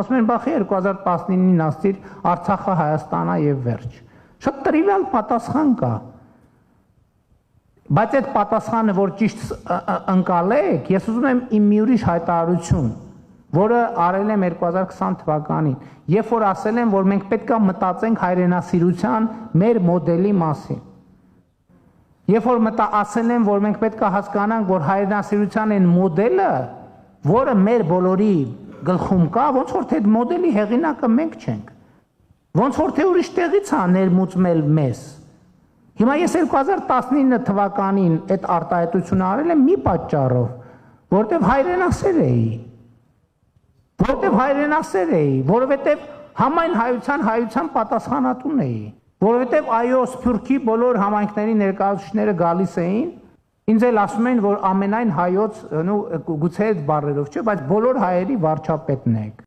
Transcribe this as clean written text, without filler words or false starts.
ասում են բախի 2019-ին ասցիր Արցախը Հայաստանն է եւ վերջ։ Շատ տրիվիալ պատասխան կա։ Բայց այդ պատասխանը, որ ճիշտ ընկալեք, ես ուզում եմ իմ մի ուրիշ հայտարարություն, որը արել եմ 2020 թվականին, երբ որ ասել եմ, որ մենք պետք է մտածենք հայրենասիրության մեր մոդելի մասին։ Երբ որ ասել եմ, որ մենք պետք է հասկանանք, որ հայրենասիրության այն մոդելը, որը մեր բոլորի գլխում կա, ոնց որ թե այդ մոդելի հեղինակը մենք չենք։ Ոնց որ թե ուրիշ տեղից է ներմուծմել մեզ։ Հիմա ես 2019 թվականին այդ արտահայտությունը արել եմ մի պատճառով, որտեվ հայրենասեր էի։ Որովհետև համայն հայության պատասխանատուն էի։ Որովհետև այո, Սփյուռքի բոլոր համայնքների ներկայացուցիչները գալիս էին, ինձ էլ ասում էին, որ ամենայն հայոց, գուցե այդ բառերով չէ, բայց բոլոր հայերի վարչապետն եք։